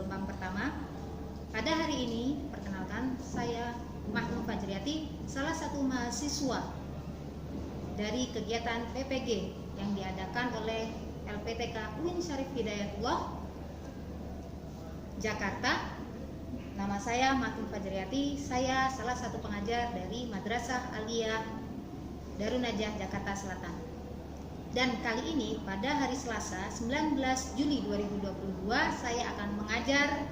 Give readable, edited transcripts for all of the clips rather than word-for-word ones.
gelombang pertama. Pada hari ini, perkenalkan, saya Mahmud Fajriati, salah satu mahasiswa dari kegiatan PPG yang diadakan oleh LPTK UIN Syarif Hidayatullah Jakarta. Nama saya Mahmud Fajriati, saya salah satu pengajar dari Madrasah Aliyah Darun Najah Jakarta Selatan. Dan kali ini pada hari Selasa 19 Juli 2022 saya akan mengajar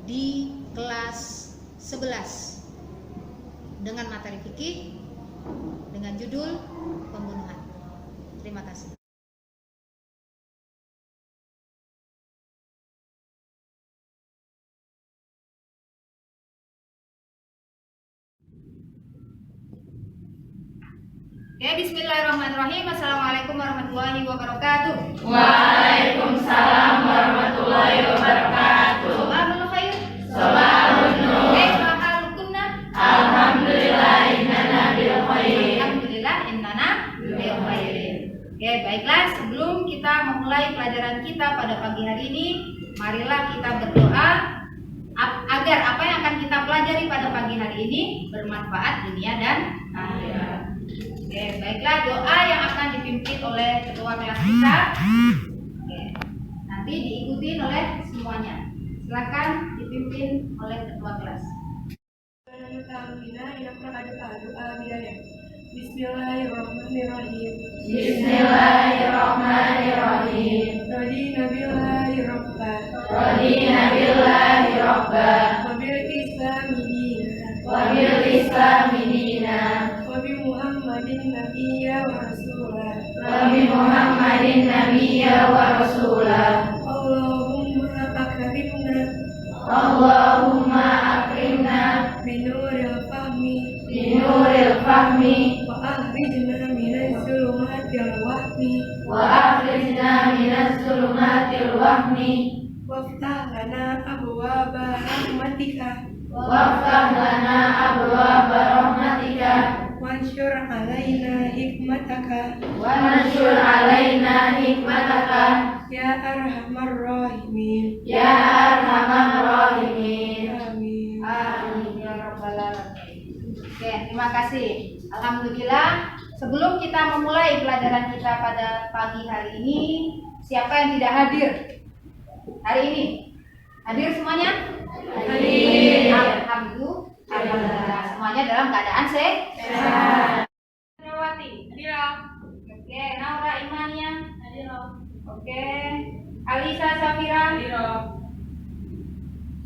di kelas 11 dengan materi fikih dengan judul pembunuhan. Terima kasih. Oke, bismillahirrahmanirrahim. Assalamualaikum warahmatullahi wabarakatuh. Waalaikumsalam warahmatullahi wabarakatuh. Sabahul khair. Sabahun nur. Kaifa halukunna? Alhamdulillah innana bil khair. Alhamdulillah innana bil khairin. Oke, baiklah, sebelum kita memulai pelajaran kita pada pagi hari ini, marilah kita berdoa agar apa yang akan kita pelajari pada pagi hari ini bermanfaat dunia dan akhirat. Oke, baiklah, doa yang akan dipimpin oleh ketua kelas kita. Oke, nanti diikuti oleh semuanya. Silakan dipimpin oleh ketua kelas. Bismillahirrahmanirrahim. Bismillahirrahmanirrahim. Radina billahi rabba Radina billahi rabba wa bil islami dina wa bil islami dina wa bi Muhammadin nabiyya wa rasulah. wa bi Muhammadin nabiyya wa rasulah. Allahumma Allahumma akrimna akrimna binuril fahmi binuril fahmi wa akhrijna minaz zulumatil wahmi wa akhrijna minaz zulumatil wahmi waftah lana abwaaba rahmatika waftah lana abwaaba rahmatika wansyur alaina hikmataka wanshur alaina hikmataka ya arhamar rahimin. ya arhamar rahimin. Amin. Amin Ya Rabbal Alamin. Oke, terima kasih. Alhamdulillah, sebelum kita memulai pelajaran kita pada pagi hari ini, siapa yang tidak hadir hari ini? Hadir semuanya? Hadir. Alhamdulillah, semuanya dalam keadaan sehat. Nawati, hadir. Oke, Naura Imania, hadir. Oke, Alisa Safira, hadir.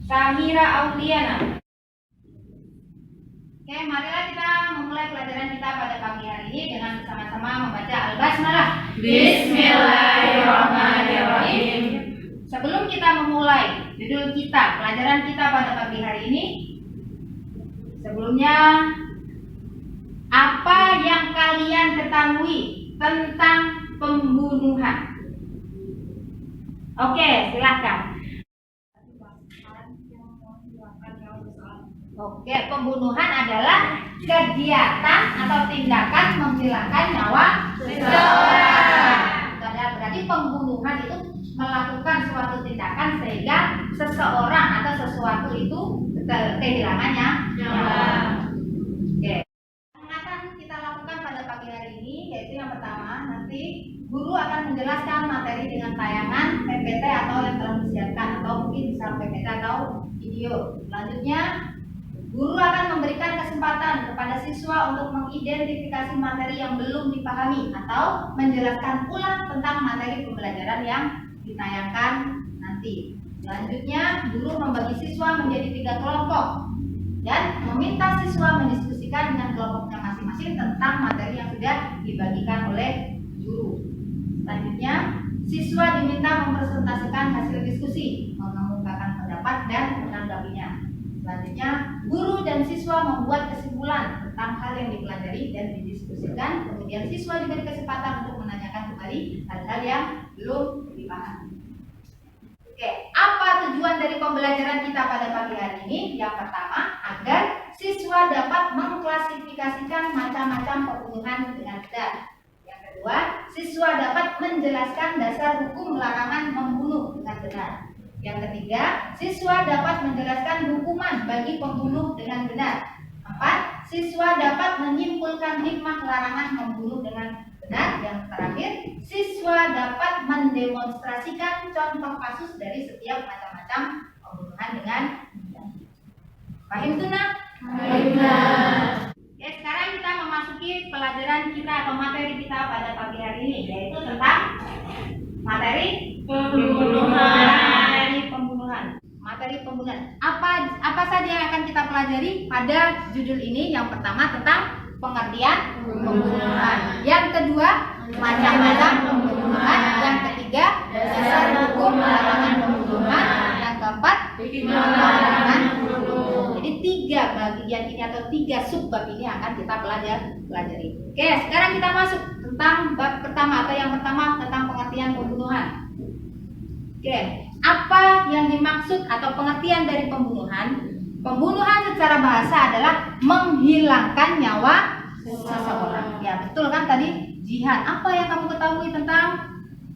Samira Auliana. Oke, marilah kita memulai pelajaran kita pada pagi hari ini dengan bersama-sama membaca Al-Basmalah. Bismillahirrahmanirrahim. Sebelum kita memulai judul kita, pelajaran kita pada pagi hari ini, sebelumnya apa yang kalian ketahui tentang pembunuhan? Oke, silakan. Oke, pembunuhan adalah kegiatan atau tindakan menghilangkan nyawa seseorang. Berarti pembunuhan itu melakukan suatu tindakan sehingga seseorang atau sesuatu itu kehilangannya nyawa. Oke. Yang akan kita lakukan pada pagi hari ini yaitu yang pertama, nanti guru akan menjelaskan materi dengan tayangan PPT atau yang telah disiapkan atau mungkin bisa PPT atau video. Selanjutnya guru akan memberikan kesempatan kepada siswa untuk mengidentifikasi materi yang belum dipahami atau menjelaskan ulang tentang materi pembelajaran yang ditayangkan nanti. Selanjutnya, guru membagi siswa menjadi 3 kelompok dan meminta siswa mendiskusikan dengan kelompoknya masing-masing tentang materi yang sudah dibagikan oleh guru. Selanjutnya, siswa diminta mempresentasikan hasil diskusi, mengemukakan pendapat dan menanggapinya. Selanjutnya, guru dan siswa membuat kesimpulan tentang hal yang dipelajari dan didiskusikan. Kemudian siswa diberi kesempatan untuk menanyakan kembali hal-hal yang belum dipahami. Oke, apa tujuan dari pembelajaran kita pada pagi hari ini? Yang pertama, agar siswa dapat mengklasifikasikan macam-macam pembunuhan dengan benar. Yang kedua, siswa dapat menjelaskan dasar hukum larangan membunuh dengan benar. Yang ketiga, siswa dapat menjelaskan hukuman bagi pembunuh dengan benar. 4. Siswa dapat menyimpulkan hikmah larangan membunuh dengan benar. Yang terakhir, siswa dapat mendemonstrasikan contoh kasus dari setiap macam-macam pembunuhan dengan benar. Paham itu nak? Oke, sekarang kita memasuki pelajaran kita atau materi kita pada pagi hari ini, yaitu tentang materi materi pembunuhan. Apa saja yang akan kita pelajari pada judul ini? Yang pertama tentang pengertian pembunuhan. Yang kedua, macam-macam pembunuhan. Yang ketiga, dasar hukum larangan pembunuhan. Yang keempat, larangan pembunuhan. Jadi 3 bagian ini atau 3 subbab ini akan kita pelajari. Oke, sekarang kita masuk tentang bab pertama atau yang pertama tentang pengertian pembunuhan. Oke, apa yang dimaksud atau pengertian dari pembunuhan? Pembunuhan secara bahasa adalah menghilangkan nyawa seseorang. Ya, betul kan tadi jihad. Apa yang kamu ketahui tentang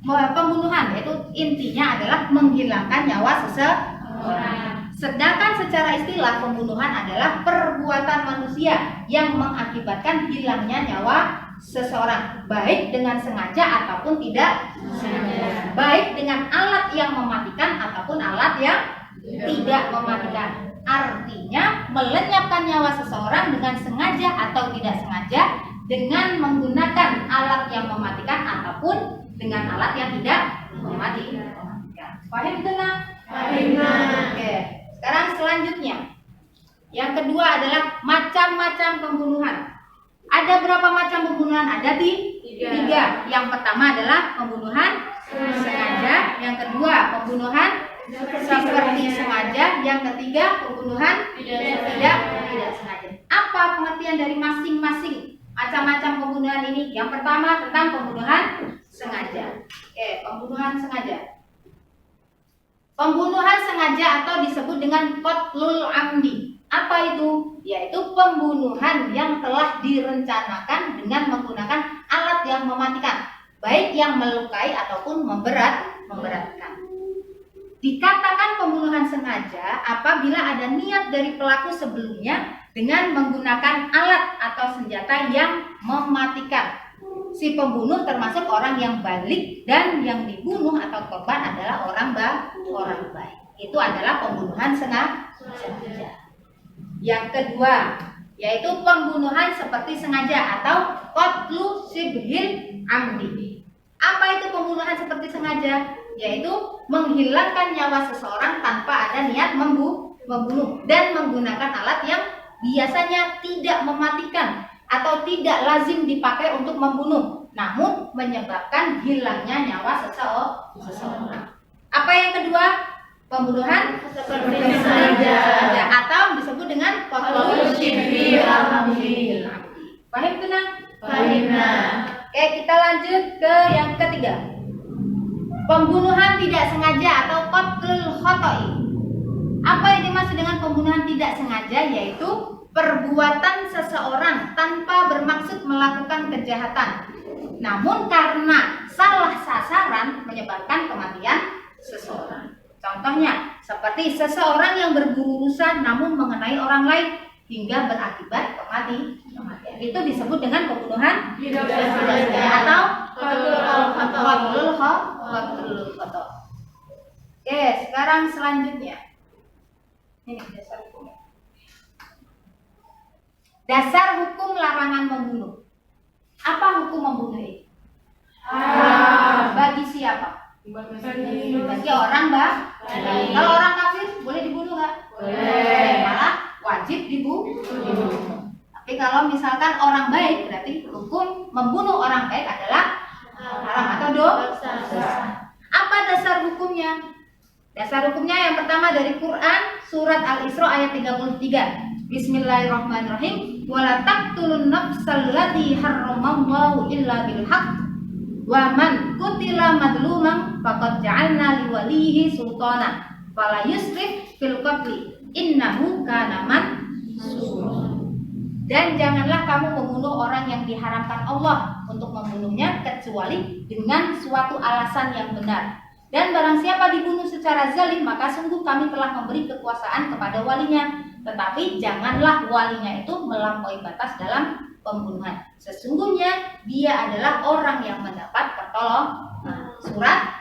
pembunuhan? Yaitu intinya adalah menghilangkan nyawa seseorang. Sedangkan secara istilah pembunuhan adalah perbuatan manusia yang mengakibatkan hilangnya nyawa seseorang, baik dengan sengaja ataupun tidak sengaja, baik dengan alat yang mematikan ataupun alat yang tidak mematikan. Artinya melenyapkan nyawa seseorang dengan sengaja atau tidak sengaja, dengan menggunakan alat yang mematikan ataupun dengan alat yang tidak mematikan. Paham itu nak? Oke, sekarang selanjutnya yang kedua adalah macam-macam pembunuhan. Ada berapa macam pembunuhan? Ada 3. Yang pertama adalah pembunuhan sengaja. Yang kedua, pembunuhan seperti sengaja. Yang ketiga, pembunuhan tidak sengaja. Apa pengertian dari masing-masing macam-macam pembunuhan ini? Yang pertama tentang pembunuhan sengaja. Oke, pembunuhan sengaja. Pembunuhan sengaja atau disebut dengan qatlul amdi. Apa itu? Yaitu pembunuhan yang telah direncanakan dengan menggunakan alat yang mematikan, baik yang melukai ataupun memberatkan. Dikatakan pembunuhan sengaja apabila ada niat dari pelaku sebelumnya dengan menggunakan alat atau senjata yang mematikan. Si pembunuh termasuk orang yang balik dan yang dibunuh atau korban adalah orang baik. Itu adalah pembunuhan sengaja. Yang kedua, yaitu pembunuhan seperti sengaja atau qatlu sibhil amdi. Apa itu pembunuhan seperti sengaja? Yaitu menghilangkan nyawa seseorang tanpa ada niat membunuh dan menggunakan alat yang biasanya tidak mematikan atau tidak lazim dipakai untuk membunuh, namun menyebabkan hilangnya nyawa seseorang. Apa yang kedua? Pembunuhan seperti sengaja atau disebut dengan qatlu sibhil amdi. Paham itu nak? Oke, kita lanjut ke yang ketiga. Pembunuhan tidak sengaja atau qatlul khata'i. Apa yang dimaksud dengan pembunuhan tidak sengaja? Yaitu perbuatan seseorang tanpa bermaksud melakukan kejahatan, namun karena salah sasaran menyebabkan kematian seseorang. Contohnya seperti seseorang yang berurusan namun mengenai orang lain hingga berakibat kematian. Itu disebut dengan pembunuhan tidak sengaja atau qatlul khata'. Oke, sekarang selanjutnya. Ini dasar hukumnya. Dasar hukum larangan membunuh. Apa hukum membunuh ini? Bagi siapa? Bagi orang baik. Kalau orang kafir boleh dibunuh nggak? Boleh. Malah wajib dibunuh. Tapi kalau misalkan orang baik, berarti hukum membunuh orang baik adalah haram atau dosa. Apa dasar hukumnya? Dasar hukumnya yang pertama dari Quran surat Al-Isra ayat 33. Bismillahirrahmanirrahim. Wala taqtulun nafsal lati harramallahu illa bil haqq. Wa man qutila madluman faqad ja'alna liwalihi sultana fala yusrif fil qatli innahu kana mansura. Dan janganlah kamu membunuh orang yang diharamkan Allah untuk membunuhnya kecuali dengan suatu alasan yang benar. Dan barang siapa dibunuh secara zalim, maka sungguh kami telah memberi kekuasaan kepada walinya. Tetapi janganlah walinya itu melampaui batas dalam pembunuhan. Sesungguhnya dia adalah orang yang mendapat pertolongan. Surat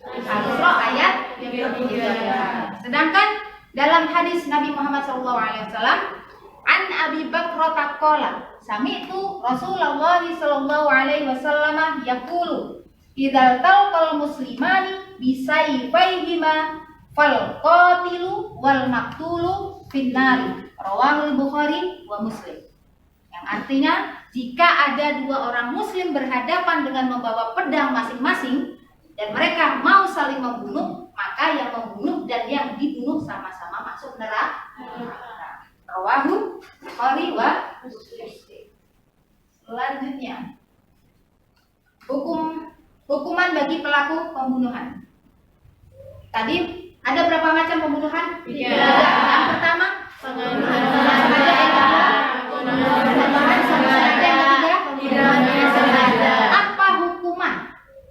Al-Isra ayat 13. Sedangkan dalam hadis Nabi Muhammad SAW, an Abi Bakr taqala, sami'tu Rasulullah SAW yaqulu, idzal talqal muslimani bisayfaihima fal qatilu wal maqtulu finnari. Rawahul Bukhari wa Muslim. Yang artinya, jika ada dua orang muslim berhadapan dengan membawa pedang masing-masing dan mereka mau saling membunuh, maka yang membunuh dan yang dibunuh sama-sama masuk neraka. Rawahu Bukhari wa Muslim. Selanjutnya, hukuman bagi pelaku pembunuhan. Tadi ada berapa macam pembunuhan? 3. Yang pertama, apa hukuman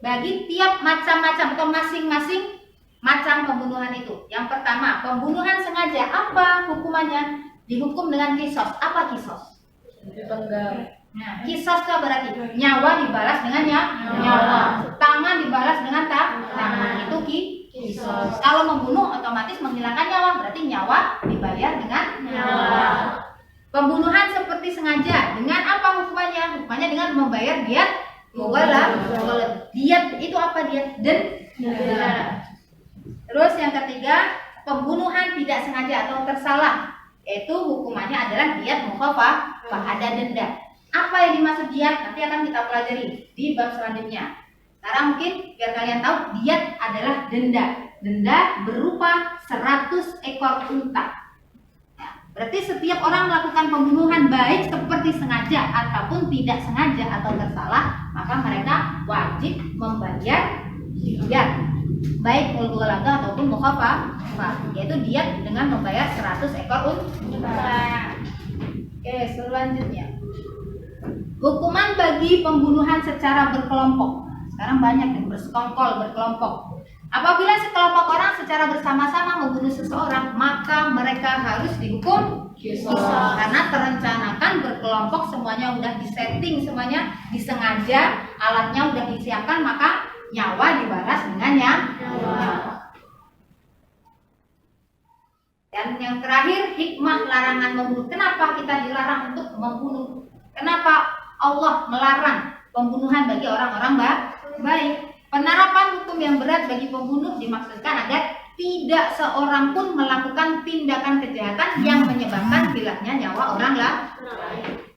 bagi tiap macam-macam atau masing-masing macam pembunuhan itu? Yang pertama, pembunuhan sengaja. Apa hukumannya? Dihukum dengan kisos. Apa kisos? Dipenggal. Nah, kisos itu berarti nyawa dibalas dengan nyawa, tangan dibalas dengan tangan. Itu kisos. Kalau membunuh otomatis menghilangkan nyawa, berarti nyawa dibayar dengan nyawa. Pembunuhan seperti sengaja, dengan apa hukumannya? Hukumannya dengan membayar diat mughalah. Diat itu apa? Diat denda. Terus yang ketiga, pembunuhan tidak sengaja atau tersalah, yaitu hukumannya adalah diat mukhafafah, ada denda. Apa yang dimaksud diat? Nanti akan kita pelajari di bab selanjutnya. Sekarang mungkin biar kalian tahu, diat adalah denda. Denda berupa 100 ekor unta. Berarti setiap orang melakukan pembunuhan baik seperti sengaja ataupun tidak sengaja atau tersalah, maka mereka wajib membayar diat, baik mulghalaga ataupun mukhafafah, yaitu diat dengan membayar 100 ekor unta. Oke, selanjutnya, hukuman bagi pembunuhan secara berkelompok. Sekarang banyak yang bersekongkol, berkelompok. Apabila sekelompok orang secara bersama-sama membunuh seseorang, maka mereka harus dihukum kisos. Karena terencanakan berkelompok, semuanya udah disetting, semuanya disengaja, alatnya udah disiapkan, maka nyawa dibalas dengan nyawa. Dan yang terakhir, hikmah larangan membunuh. Kenapa kita dilarang untuk membunuh? Kenapa Allah melarang pembunuhan bagi orang-orang baik? Penerapan hukum yang berat bagi pembunuh dimaksudkan agar tidak seorang pun melakukan tindakan kejahatan yang menyebabkan hilangnya nyawa orang lain.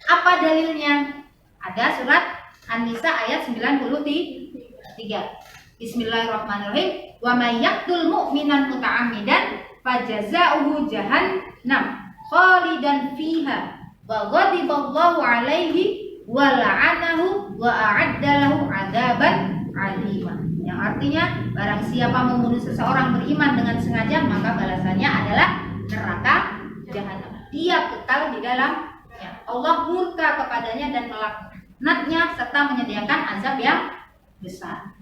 Apa dalilnya? Ada surat An-Nisa ayat 93. Bismillahirrahmanirrahim. Wa may yaqtul mu'minan muta'ammidan fajaza'uhu jahannam khalidan fiha wa ghadiballahu 'alaihi wa la'anahu wa a'adda lahu 'adzaban 'alima. Yang artinya, barang siapa membunuh seseorang beriman dengan sengaja, maka balasannya adalah neraka jahanam. Dia kekal di dalamnya. Allah murka kepadanya dan melaknatnya serta menyediakan azab yang besar.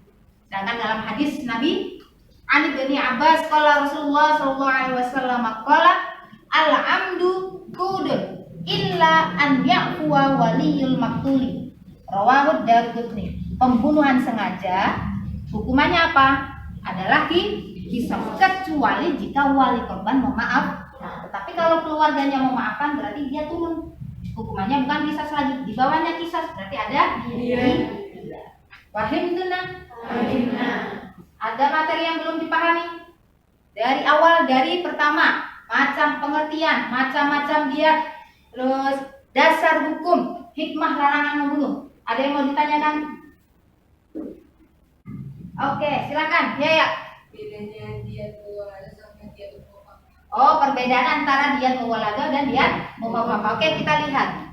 Sedangkan dalam hadis Nabi An bin Abbas qala Rasulullah sallallahu alaihi wasallam qala al-amdu qudun illa an ya'fuwa waliyul maqtuli. Rawahu Daruqutni. Pembunuhan sengaja hukumannya apa? Adalah kisos, kecuali jika wali korban memaaf. Tetapi kalau keluarganya memaafkan, berarti dia turun hukumannya, bukan kisos lagi, di bawahnya kisos, berarti ada Wahim itu ada materi yang belum dipahami dari awal, dari pertama macam pengertian, macam-macam diat, terus dasar hukum, hikmah larangan membunuh. Ada yang mau ditanyakan? Oke, silakan. Ya. Bedanya diat mughalaga sama diat mukhafafah. Oh, perbedaan antara diat mughalaga dan diat mukhafafah. Oke, kita lihat.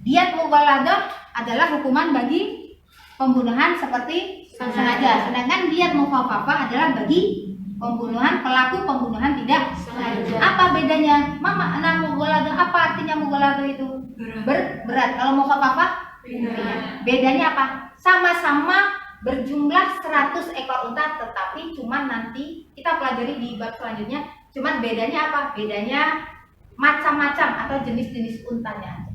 Diat mughalaga adalah hukuman bagi pembunuhan seperti sengaja. Sedangkan diat mukhafafah adalah bagi pelaku pembunuhan tidak sengaja. Apa bedanya? Makna mughalaga, apa artinya mughalaga itu? Berat. Kalau mukhafafah? Bedanya apa? Sama-sama berjumlah 100 ekor unta, tetapi cuman nanti kita pelajari di bab selanjutnya. Cuman bedanya apa? Bedanya macam-macam atau jenis-jenis untanya.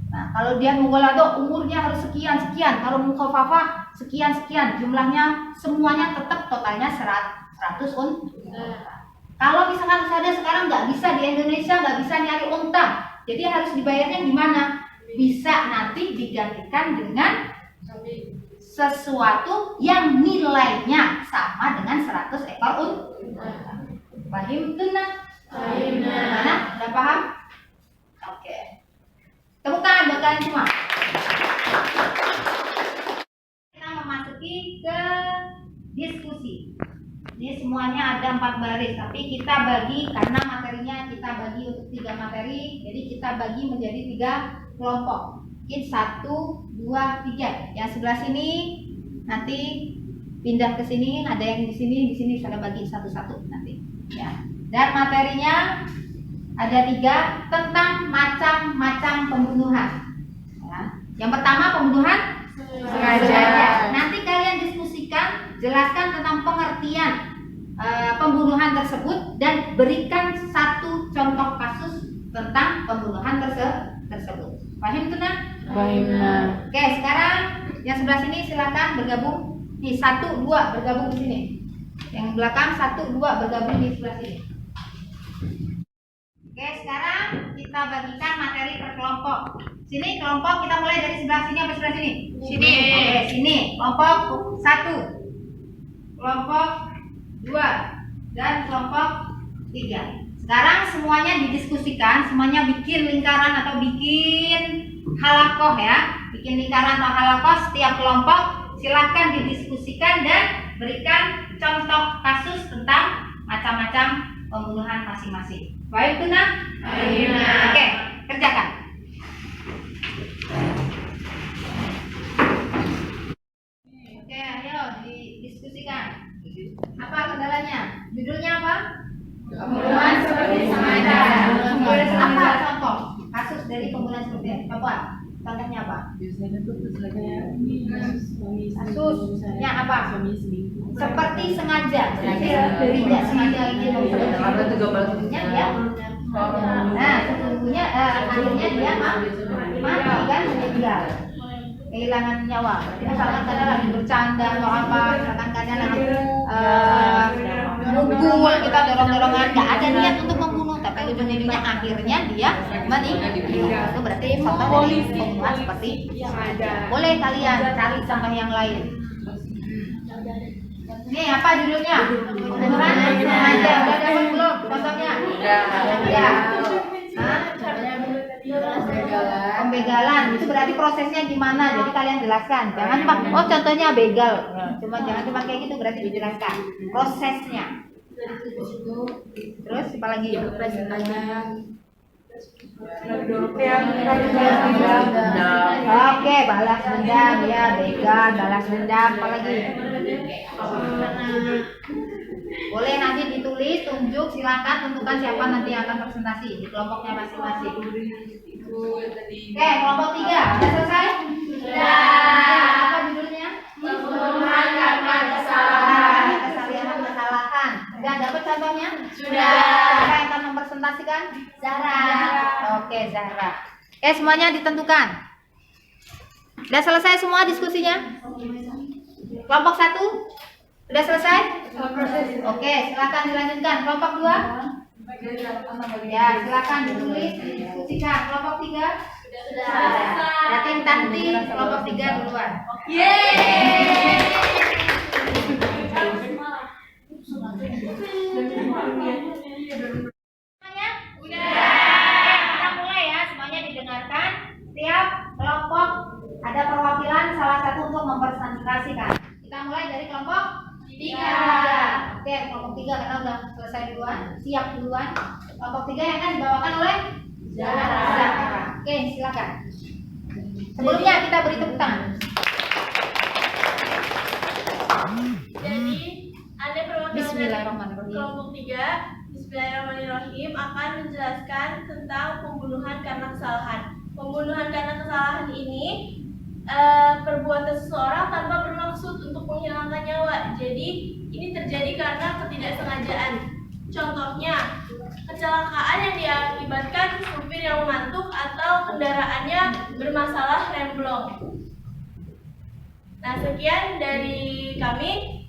Nah, kalau dia Mughalladhah umurnya harus sekian-sekian, kalau Mukhafafah sekian-sekian, jumlahnya semuanya tetap totalnya 100 unta. Kalau misalkan saya sekarang nggak bisa di Indonesia, nggak bisa nyari unta, jadi harus dibayarnya gimana? Bisa nanti digantikan dengan sesuatu yang nilainya sama dengan 100 ekor unta. Paham tuh nah? Mana? Udah paham? Oke. Tepuk tangan buat kalian semua. Kita memasuki ke diskusi. Ini semuanya ada 4 baris, tapi kita bagi karena materinya kita bagi untuk 3 materi, jadi kita bagi menjadi 3 kelompok. Mungkin 1, 2, 3. Yang sebelah sini nanti pindah ke sini, ada yang di sini saya bagi satu-satu nanti. Ya. Dan materinya ada 3 tentang macam-macam pembunuhan. Ya. Yang pertama pembunuhan sengaja. Nanti kalian diskusikan, jelaskan tentang pengertian pembunuhan tersebut dan berikan 1 contoh kasus tentang pembunuhan tersebut. Paham itu nah? Paham. Oke, sekarang yang sebelah sini silakan bergabung. Nih 1, 2 bergabung di sini. Yang belakang 1, 2 bergabung di sebelah sini. Oke, sekarang kita bagikan materi per kelompok. Sini kelompok kita mulai dari sebelah sini sampai sebelah sini. Sini. Oke, sini kelompok 1, kelompok 2, dan kelompok 3. Sekarang semuanya didiskusikan, semuanya bikin lingkaran atau bikin halakoh ya. Bikin lingkaran atau halakoh setiap kelompok, silahkan didiskusikan dan berikan contoh kasus tentang macam-macam pembunuhan masing-masing. Baik, Tuna? Baik. Oke, kerjakan. Oke, ayo didiskusikan. Apa kendalanya? Judulnya apa? Pembunuhan seperti sengaja. Apa contoh kasus dari pembunuhan seperti apa? Contohnya apa? Kasusnya apa? Seperti sengaja, berarti tidak sengaja ingin membunuhnya dia. Nah, sesungguhnya akhirnya dia mati kan, meninggal, kehilangan nyawa. Berarti misalkan kadang lagi bercanda atau apa, misalkan kadang lagi mukul, kita dorong-dorongan, nggak ada niat untuk membunuh, tapi ujung-ujungnya akhirnya dia meninggal. Itu berarti contoh dari pembunuhan seperti sengaja. Boleh kalian cari contoh yang lain. Ini apa judulnya? Pembunuhan sengaja. Udah dapat belum contohnya? Ya. Pembegalan itu berarti prosesnya gimana? Jadi kalian jelaskan. Jangan cuma contohnya begal. Cuma jangan cuma kayak gitu, berarti dijelaskan prosesnya. Terus apa lagi? Oke, balas dendam ya, begal, balas dendam, apa lagi? Boleh nanti ditulis, tunjuk, silakan tentukan siapa nanti yang akan presentasi di kelompoknya masing-masing. Oke, kelompok 3, sudah selesai? Sudah. Apa judulnya? Pembunuhan karena kesalahan. Kesalahan. Sudah dapat contohnya? Sudah. Siapa yang akan mempresentasikan? Zahra. Oke, Zahra. Oke, semuanya ditentukan. Sudah selesai semua diskusinya? Kelompok 1? Sudah selesai? Oke, silakan dilanjutkan. Kelompok 2? Ya, silakan ditulis, didiskusikan. Kelompok 3? Sudah. Berarti nanti kelompok 3 duluan. Yeay. Semuanya? Udah. Kita mulai ya, semuanya didengarkan. Setiap kelompok ada perwakilan salah satu untuk mempresentasikan. Kita mulai dari kelompok 3. Oke, kelompok 3 karena udah selesai duluan, siap duluan. Kelompok 3 yang akan dibawakan oleh Zahra. Oke, silakan. Sebelumnya kita beri tepuk tangan. Jadi ada perwakilan dari Bismillahirrahmanirrahim. kelompok 3. Bismillahirrahmanirrahim akan menjelaskan tentang pembunuhan karena kesalahan. Pembunuhan karena kesalahan ini perbuatan seseorang tanpa bermaksud untuk menghilangkan nyawa. Jadi ini terjadi karena ketidaksengajaan. Contohnya, kecelakaan yang diakibatkan supir yang mengantuk atau kendaraannya bermasalah remblong. Nah, sekian dari kami.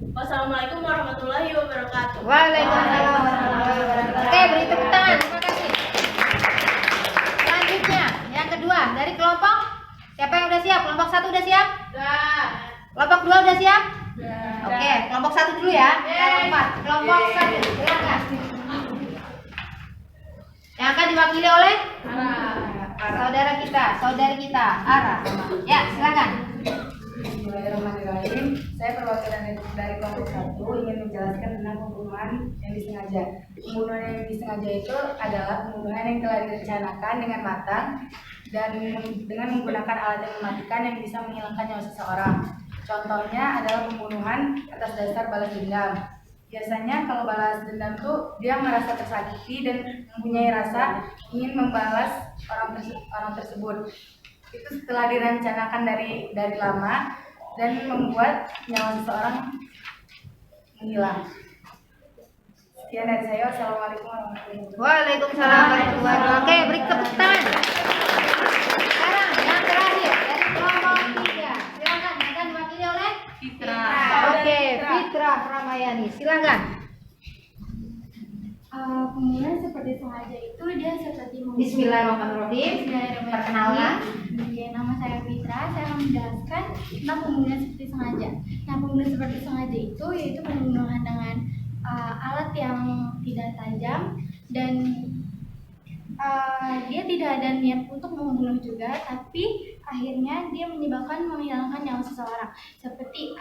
Wassalamualaikum warahmatullahi wabarakatuh. Waalaikumsalam warahmatullahi wabarakatuh. Oke, beri tepuk tangan. Terima kasih. Selanjutnya, yang kedua dari kelompok. Siapa yang udah siap? Kelompok 1 udah siap? Sudah. Kelompok 2 udah siap? Sudah. Oke, kelompok 1 dulu ya. Kelompok 4. Kelompok 1, silakan. Yang akan diwakili oleh saudara kita, saudari kita, Ara. Ya, silakan. Bismillahirrahmanirrahim. Saya perwakilan dari kelompok 1 ingin menjelaskan tentang pembunuhan yang disengaja. Pembunuhan yang disengaja itu adalah pembunuhan yang telah direncanakan dengan matang dan dengan menggunakan alat yang mematikan yang bisa menghilangkan nyawa seseorang. Contohnya adalah pembunuhan atas dasar balas dendam. Biasanya kalau balas dendam tuh dia merasa tersakiti dan mempunyai rasa ingin membalas orang tersebut. Itu setelah direncanakan dari lama dan membuat nyawa seseorang menghilang. Sekian dari saya. Wassalamualaikum warahmatullahi wabarakatuh. Waalaikumsalam warahmatullahi wabarakatuh. Oke, beri tepuk tangan. Sekarang yang terakhir dari kelompok 3. Silakan, yang akan diwakili oleh Fitra. Oke, Fitra Ramayani. Silakan. Pembunuhan seperti sengaja itu dia seperti Bismillahirrahmanirrahim. Perkenalan. Oke, nama saya Fitra. Saya akan menjelaskan tentang pembunuhan seperti sengaja. Nah, pembunuhan seperti sengaja itu yaitu pembunuhan dengan alat yang tidak tajam dan dia tidak ada niat untuk membunuh juga, tapi akhirnya dia menyebabkan menghilangkan nyawa seseorang. Seperti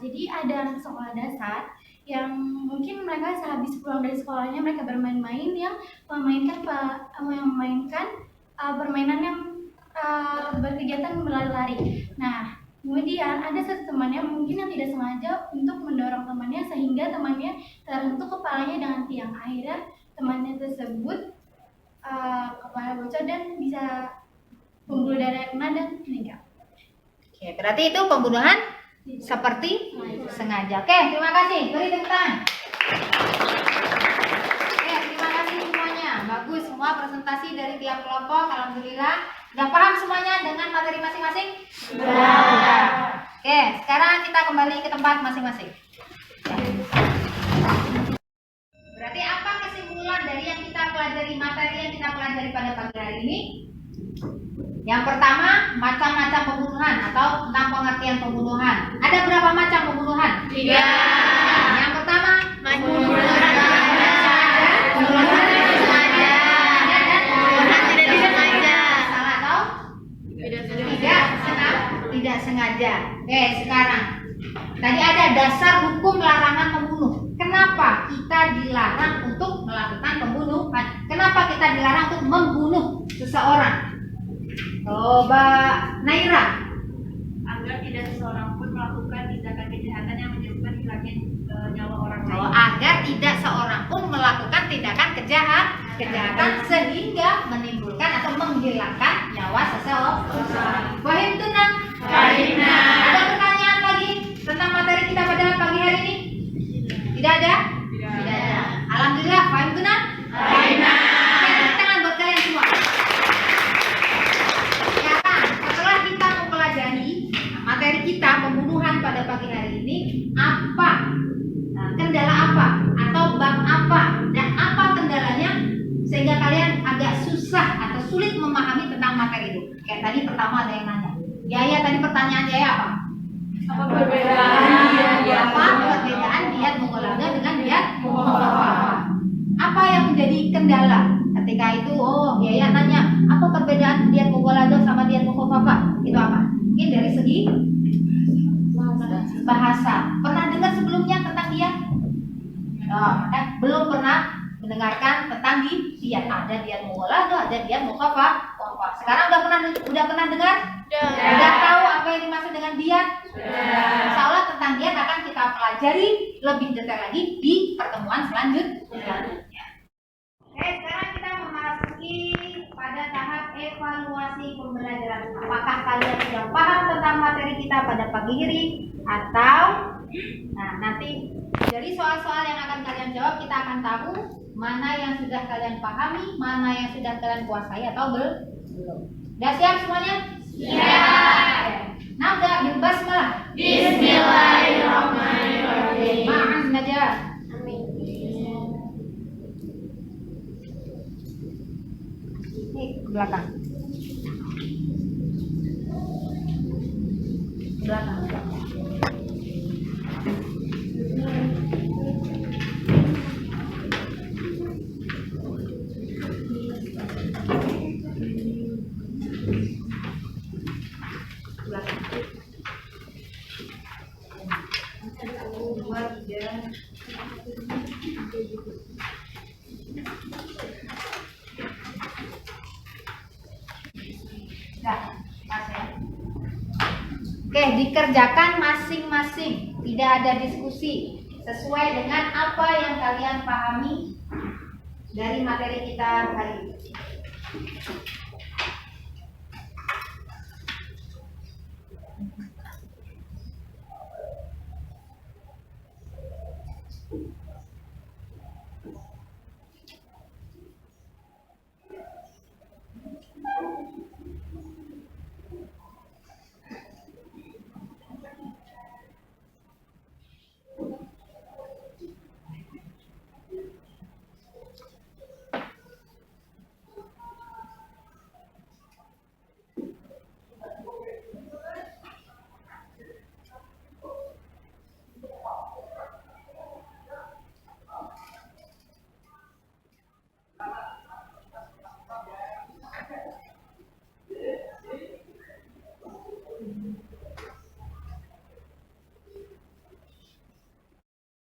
jadi ada anak sekolah dasar yang mungkin mereka sehabis pulang dari sekolahnya mereka bermain-main yang memainkan permainan yang berkegiatan berlari-lari. Nah, kemudian ada satu temannya mungkin yang tidak sengaja untuk mendorong temannya sehingga temannya terhentuk kepalanya dengan tiang. Akhirnya temannya tersebut kepala bocor dan bisa pembuluh darah kena dan meninggal. Oke, berarti itu pembunuhan seperti sengaja. Oke, terima kasih. Beri tepuk tangan. Oke, terima kasih semuanya. Bagus semua presentasi dari tiap kelompok. Alhamdulillah. Sudah paham semuanya dengan materi masing-masing? Sudah. Oke, sekarang kita kembali ke tempat masing-masing. Berarti apa kesimpulan dari yang kita pelajari, materi yang kita pelajari pada pagi hari ini? Yang pertama, macam-macam pembunuhan atau tentang pengertian pembunuhan. Ada berapa macam pembunuhan? 3. Yang pertama, pembunuhan tidak sengaja. Oke, sekarang tadi ada dasar hukum larangan membunuh. Kenapa kita dilarang untuk melakukan pembunuhan? Kenapa kita dilarang untuk membunuh seseorang? Coba Naira. Agar tidak seseorang pun melakukan tindakan kejahatan yang menyebabkan hilangnya nyawa orang lain. Agar tidak seorang pun melakukan tindakan kejahatan sehingga menimbulkan atau menghilangkan nyawa seseorang. Wahim tunang. Ada pertanyaan lagi tentang materi kita pada pagi hari ini? Tidak ada? Tidak ada. Alhamdulillah, wahim tunang. Oke, tepuk tangan buat kalian semua. Sekarang setelah kita mempelajari materi kita pembunuhan pada pagi hari ini, apa kendala apa atau bab apa dan apa kendalanya sehingga kalian agak susah atau sulit memahami tentang materi itu. Kayak tadi pertama ada yang nanya, Yaya tadi pertanyaan Yaya apa? Apa perbedaan diat mughaladzah dengan diat mukhafafah? Apa yang menjadi kendala ketika itu? Oh, Yaya nanya, apa perbedaan diat mughaladzah sama diat mukhafafah? Itu apa? Mungkin dari segi bahasa. Pernah dengar sebelumnya tentang diat? Belum pernah mendengarkan tentang diat. Ada diat mughaladzah, ada diat mukhafafah. Sekarang udah pernah dengar? Sudah tahu apa yang dimaksud dengan diat? Insya Allah tentang diat akan kita pelajari lebih detail lagi di pertemuan selanjutnya. Oke, sekarang kita memasuki pada tahap evaluasi pembelajaran. Apakah apakah kalian sudah paham tentang materi kita pada pagi ini atau nanti dari soal-soal yang akan kalian jawab kita akan tahu mana yang sudah kalian pahami, mana yang sudah kalian kuasai atau belum. Udah siap semuanya? Siap. Nah, udah berbasmalah. Bismillahirrahmanirrahim. Ma'an najah. Amin. Ini ke belakang. Ke belakang. Oke, dikerjakan masing-masing, tidak ada diskusi, sesuai dengan apa yang kalian pahami dari materi kita hari ini.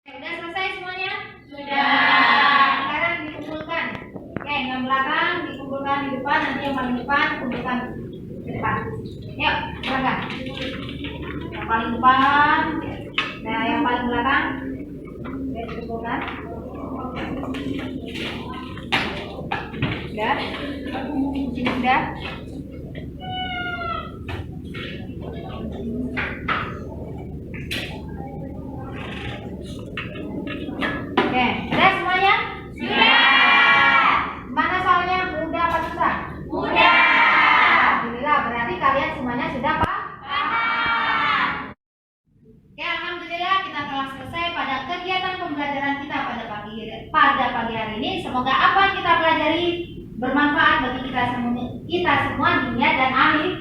Sudah selesai semuanya? Sudah. Sekarang dikumpulkan. Oke, yang belakang dikumpulkan di depan, nanti yang paling depan kumpulkan ke depan. Yuk, silakan. Yang paling depan, nah yang paling belakang, oke, dikumpulkan. Sudah? Sini sudah? Oke, sudah semuanya? Sudah. Mana soalnya? Mudah apa susah? Mudah. Alhamdulillah, berarti kalian semuanya sudah Paham. Oke, alhamdulillah kita telah selesai pada kegiatan pembelajaran kita pada pagi hari ini. Semoga apa yang kita pelajari bermanfaat bagi kita semua dunia dan akhir.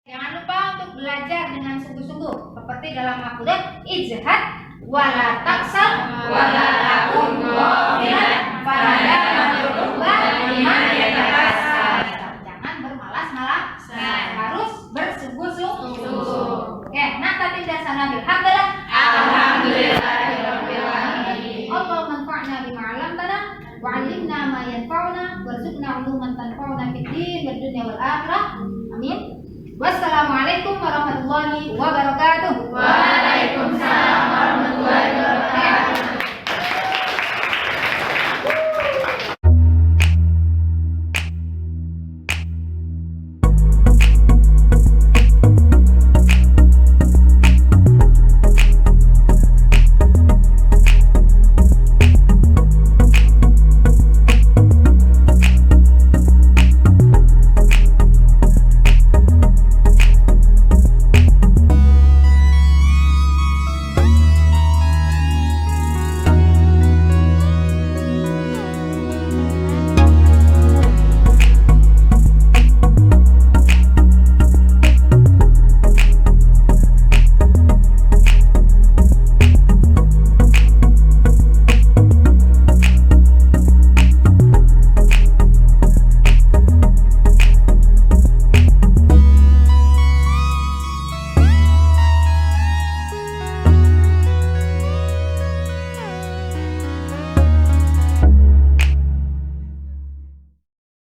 Jangan lupa untuk belajar dengan sungguh-sungguh seperti dalam makudat ijtihad wala taksal Wala takun ghafilan pada matlubah liman yatakassal. Jangan bermalas-malasan, harus bersungguh-sungguh. Oke, nah tapi dasarnya bilhamdulillah. Alhamdulillahirabbil alamin. Allah manfa'na bima 'allamtana wa 'allimna ma yanfa'una warzuqna 'uluman tanfa'una fid din wad dunya wal akhirah. Amin. Wassalamualaikum warahmatullahi wabarakatuh. Waalaikumsalam